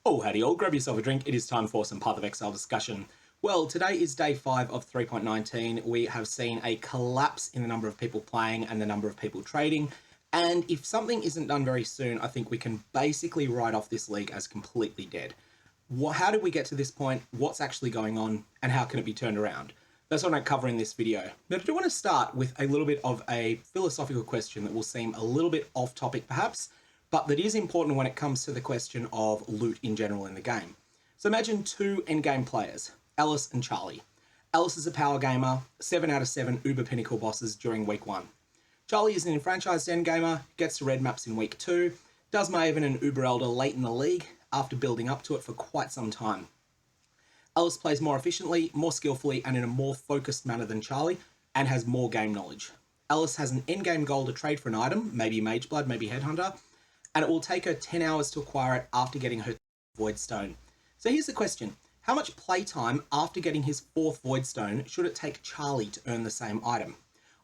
Oh, howdy all, grab yourself a drink. It is time for some PathOfExile discussion. Well, today is day 5 of 3.19. We have seen a collapse in the number of people playing and the number of people trading. And if something isn't done very soon, I think we can basically write off this league as completely dead. How did we get to this point? What's actually going on? And how can it be turned around? That's what I'm covering in this video. But I do want to start with a little bit of a philosophical question that will seem a little bit off topic perhaps, but that is important when it comes to the question of loot in general in the game. So imagine two endgame players, Alice and Charlie. Alice is a power gamer, 7 out of 7 uber pinnacle bosses during week 1. Charlie is an enfranchised endgamer, gets to red maps in week 2, does Maven and Uber Elder late in the league after building up to it for quite some time. Alice plays more efficiently, more skillfully, and in a more focused manner than Charlie, and has more game knowledge. Alice has an endgame goal to trade for an item, maybe Mageblood, maybe Headhunter, and it will take her 10 hours to acquire it after getting her Void Stone. So here's the question. How much playtime after getting his 4th Void Stone should it take Charlie to earn the same item?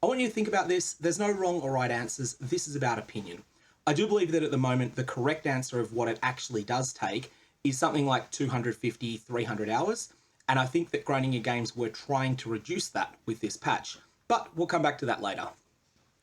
I want you to think about this. There's no wrong or right answers. This is about opinion. I do believe that at the moment, the correct answer of what it actually does take is something like 250, 300 hours. And I think that Grinding Your Games were trying to reduce that with this patch, but we'll come back to that later.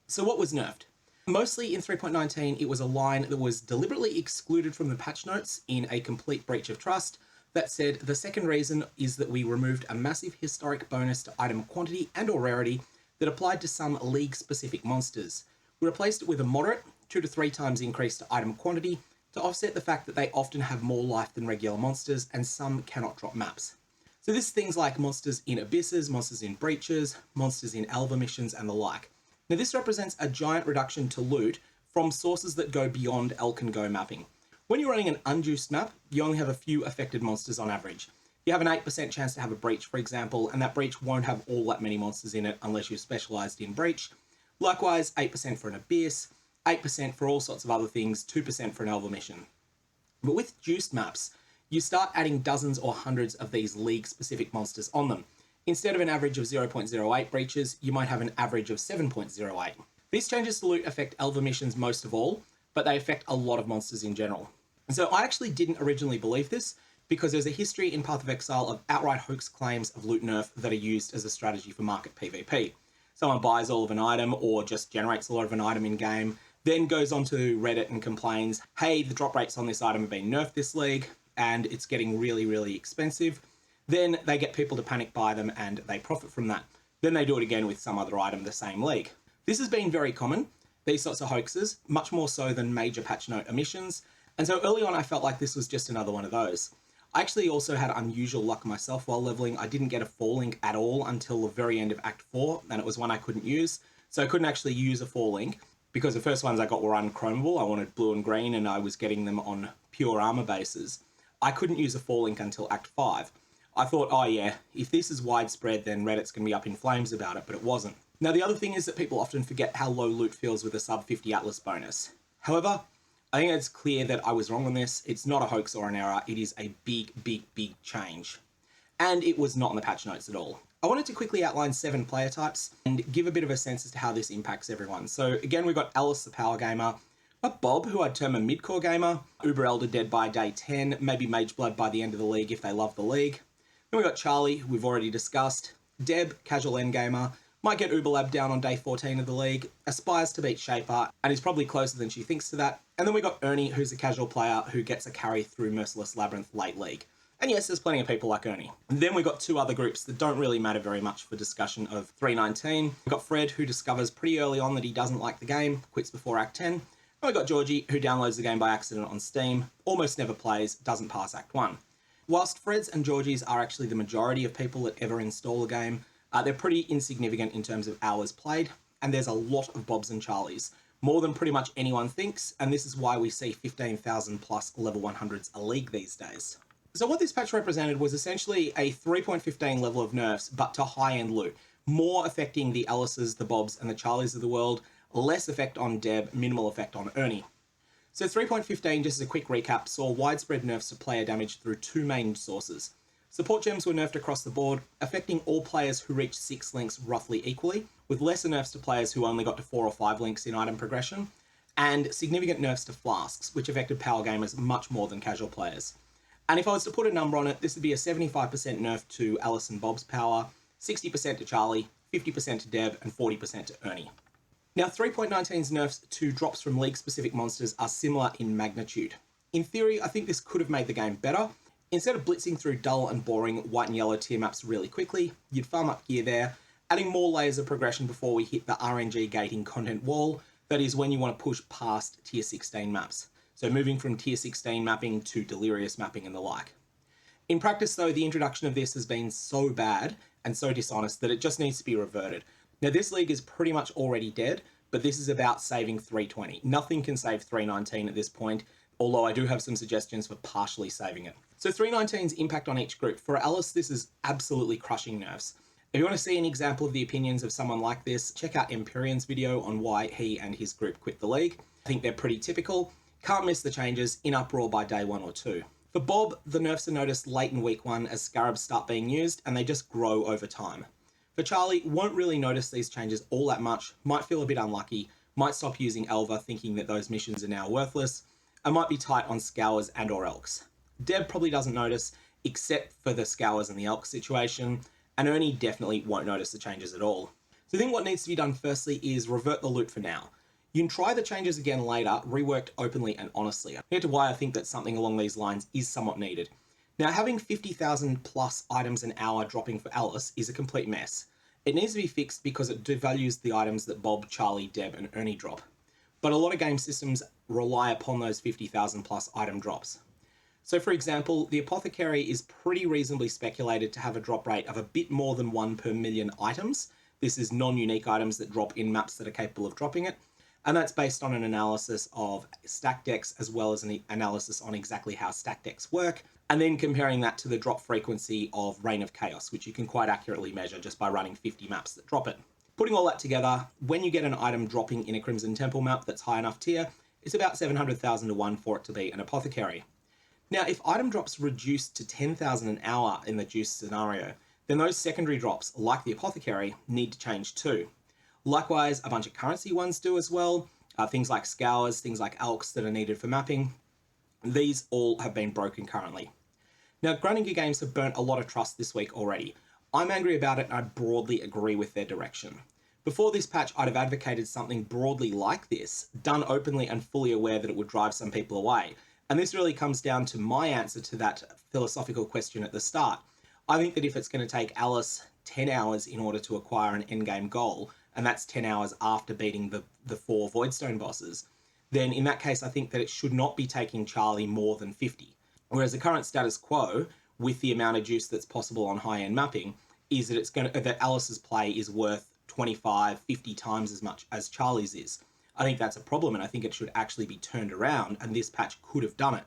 So what was nerfed? Mostly in 3.19, it was a line that was deliberately excluded from the patch notes in a complete breach of trust that said the second reason is that we removed a massive historic bonus to item quantity and or rarity that applied to some league-specific monsters. We replaced it with a moderate 2 to 3 times increase to item quantity to offset the fact that they often have more life than regular monsters and some cannot drop maps. So this is things like monsters in abysses, monsters in breaches, monsters in Alva missions and the like. Now this represents a giant reduction to loot from sources that go beyond Elk and Go mapping. When you're running an unjuiced map, you only have a few affected monsters on average. You have an 8% chance to have a breach, for example, and that breach won't have all that many monsters in it unless you're specialized in breach. Likewise, 8% for an abyss, 8% for all sorts of other things, 2% for an Elva mission. But with juiced maps, you start adding dozens or hundreds of these league-specific monsters on them. Instead of an average of 0.08 breaches, you might have an average of 7.08. These changes to loot affect Elva missions most of all, but they affect a lot of monsters in general. And so I actually didn't originally believe this because there's a history in PathOfExile of outright hoax claims of loot nerf that are used as a strategy for market PvP. Someone buys all of an item or just generates a lot of an item in game, then goes onto Reddit and complains, hey, the drop rates on this item have been nerfed this league and it's getting really, really expensive. Then they get people to panic buy them and they profit from that. Then they do it again with some other item the same league. This has been very common, these sorts of hoaxes, much more so than major patch note omissions. And so early on, I felt like this was just another one of those. I actually also had unusual luck myself while leveling. I didn't get a falling at all until the very end of Act 4, and it was one I couldn't use. So I couldn't actually use a falling because the first ones I got were unchromable. I wanted blue and green and I was getting them on pure armor bases. I couldn't use a falling until Act 5. I thought, oh yeah, if this is widespread, then Reddit's going to be up in flames about it, but it wasn't. Now, the other thing is that people often forget how low loot feels with a sub 50 Atlas bonus. However, I think it's clear that I was wrong on this. It's not a hoax or an error. It is a big, big, big change. And it was not in the patch notes at all. I wanted to quickly outline 7 player types and give a bit of a sense as to how this impacts everyone. So again, we've got Alice, the power gamer, Bob, who I'd term a mid-core gamer, Uber Elder dead by day 10, maybe Mageblood by the end of the league if they love the league. Then we've got Charlie, who we've already discussed, Deb, casual endgamer, might get Uberlab down on day 14 of the league, aspires to beat Shaper, and is probably closer than she thinks to that. And then we got Ernie, who's a casual player who gets a carry through Merciless Labyrinth late league. And yes, there's plenty of people like Ernie. And then we got 2 other groups that don't really matter very much for discussion of 3.19. We've got Fred, who discovers pretty early on that he doesn't like the game, quits before Act 10. And we got Georgie, who downloads the game by accident on Steam, almost never plays, doesn't pass Act 1. Whilst Freds and Georgies are actually the majority of people that ever install a game, they're pretty insignificant in terms of hours played, and there's a lot of Bobs and Charlies, more than pretty much anyone thinks, and this is why we see 15,000 plus level 100s a league these days. So what this patch represented was essentially a 3.15 level of nerfs, but to high-end loot, more affecting the Alices, the Bobs, and the Charlies of the world, less effect on Deb, minimal effect on Ernie. So 3.15, just as a quick recap, saw widespread nerfs to player damage through 2 main sources. Support gems were nerfed across the board, affecting all players who reached 6 links roughly equally, with lesser nerfs to players who only got to 4 or 5 links in item progression, and significant nerfs to flasks, which affected power gamers much more than casual players. And if I was to put a number on it, this would be a 75% nerf to Alice and Bob's power, 60% to Charlie, 50% to Deb, and 40% to Ernie. Now, 3.19's nerfs to drops from league-specific monsters are similar in magnitude. In theory, I think this could have made the game better. Instead of blitzing through dull and boring white and yellow tier maps really quickly, you'd farm up gear there, adding more layers of progression before we hit the RNG gating content wall, that is when you want to push past tier 16 maps. So moving from tier 16 mapping to delirious mapping and the like. In practice though, the introduction of this has been so bad and so dishonest that it just needs to be reverted. Now this league is pretty much already dead, but this is about saving 320. Nothing can save 319 at this point, although I do have some suggestions for partially saving it. So 319's impact on each group. For Alice, this is absolutely crushing nerfs. If you want to see an example of the opinions of someone like this, check out Empyrean's video on why he and his group quit the league. I think they're pretty typical. Can't miss the changes, in uproar by day 1 or 2. For Bob, the nerfs are noticed late in week 1 as scarabs start being used, and they just grow over time. For Charlie, won't really notice these changes all that much, might feel a bit unlucky, might stop using Elva thinking that those missions are now worthless, and might be tight on Scours and or Elks. Deb probably doesn't notice, except for the Scours and the Elk situation, and Ernie definitely won't notice the changes at all. So I think what needs to be done firstly is revert the loot for now. You can try the changes again later, reworked openly and honestly. I'll get to why I think that something along these lines is somewhat needed. Now, having 50,000 plus items an hour dropping for Alice is a complete mess. It needs to be fixed because it devalues the items that Bob, Charlie, Deb, and Ernie drop. But a lot of game systems rely upon those 50,000 plus item drops. So for example, the Apothecary is pretty reasonably speculated to have a drop rate of a bit more than 1 per million items. This is non-unique items that drop in maps that are capable of dropping it. And that's based on an analysis of stack decks as well as an analysis on exactly how stack decks work, and then comparing that to the drop frequency of Reign of Chaos, which you can quite accurately measure just by running 50 maps that drop it. Putting all that together, when you get an item dropping in a Crimson Temple map that's high enough tier, it's about 700,000 to 1 for it to be an Apothecary. Now, if item drops reduce to 10,000 an hour in the juice scenario, then those secondary drops, like the Apothecary, need to change too. Likewise, a bunch of currency ones do as well. Things like Scours, things like Elks that are needed for mapping. These all have been broken currently. Now, Grinding Games have burnt a lot of trust this week already. I'm angry about it and I broadly agree with their direction. Before this patch, I'd have advocated something broadly like this, done openly and fully aware that it would drive some people away. And this really comes down to my answer to that philosophical question at the start. I think that if it's going to take Alice 10 hours in order to acquire an endgame goal, and that's 10 hours after beating the 4 Voidstone bosses, then in that case, I think that it should not be taking Charlie more than 50. Whereas the current status quo, with the amount of juice that's possible on high-end mapping, is that that Alice's play is worth 25, 50 times as much as Charlie's is. I think that's a problem, and I think it should actually be turned around, and this patch could have done it.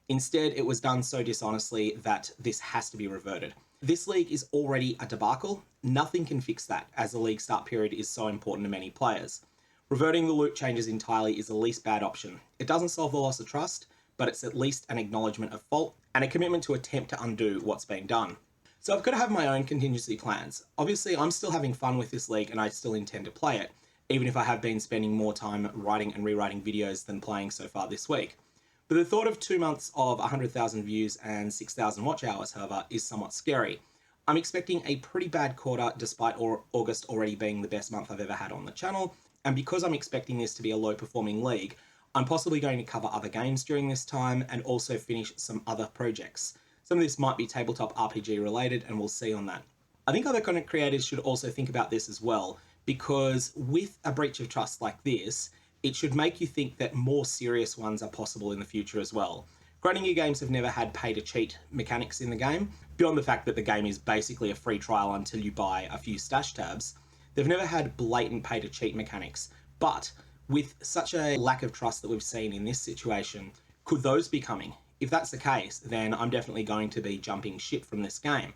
Instead, it was done so dishonestly that this has to be reverted. This league is already a debacle. Nothing can fix that, as the league start period is so important to many players. Reverting the loot changes entirely is the least bad option. It doesn't solve the loss of trust, but it's at least an acknowledgement of fault and a commitment to attempt to undo what's been done. So I've got to have my own contingency plans. Obviously, I'm still having fun with this league and I still intend to play it, even if I have been spending more time writing and rewriting videos than playing so far this week. But the thought of 2 months of 100,000 views and 6,000 watch hours, however, is somewhat scary. I'm expecting a pretty bad quarter despite August already being the best month I've ever had on the channel, and because I'm expecting this to be a low performing league, I'm possibly going to cover other games during this time and also finish some other projects. Some of this might be tabletop RPG related, and we'll see on that. I think other content creators should also think about this as well, because with a breach of trust like this, it should make you think that more serious ones are possible in the future as well. Grinding Games have never had pay-to-cheat mechanics in the game, beyond the fact that the game is basically a free trial until you buy a few stash tabs. They've never had blatant pay-to-cheat mechanics, but with such a lack of trust that we've seen in this situation, could those be coming? If that's the case, then I'm definitely going to be jumping ship from this game.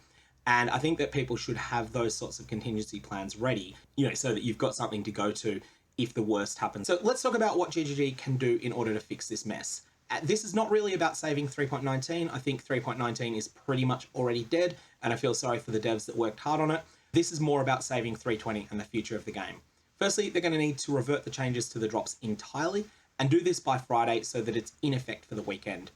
And I think that people should have those sorts of contingency plans ready, so that you've got something to go to if the worst happens. So let's talk about what GGG can do in order to fix this mess. This is not really about saving 3.19. I think 3.19 is pretty much already dead, and I feel sorry for the devs that worked hard on it. This is more about saving 320 and the future of the game. Firstly, they're going to need to revert the changes to the drops entirely, and do this by Friday so that it's in effect for the weekend.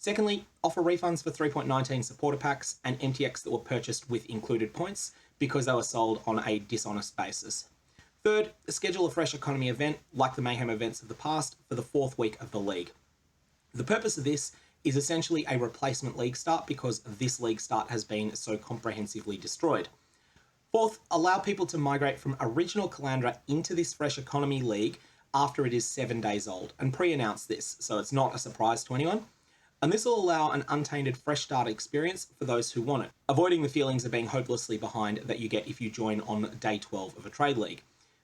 Secondly, offer refunds for 3.19 supporter packs and MTX that were purchased with included points because they were sold on a dishonest basis. Third, schedule a fresh economy event like the Mayhem events of the past for the 4th week of the league. The purpose of this is essentially a replacement league start because this league start has been so comprehensively destroyed. Fourth, allow people to migrate from original Kalandra into this fresh economy league after it is 7 days old, and pre-announce this so it's not a surprise to anyone. And this will allow an untainted fresh start experience for those who want it, avoiding the feelings of being hopelessly behind that you get if you join on day 12 of a trade league.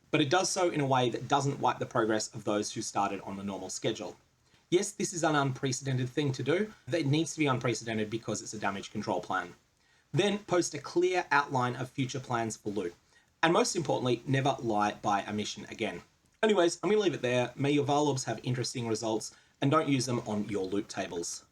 But it does so in a way that doesn't wipe the progress of those who started on the normal schedule. Yes, this is an unprecedented thing to do. It needs to be unprecedented because it's a damage control plan. Then post a clear outline of future plans for loot. And most importantly, never lie by omission again. Anyways, I'm going to leave it there. May your Varlobs have interesting results and don't use them on your loot tables.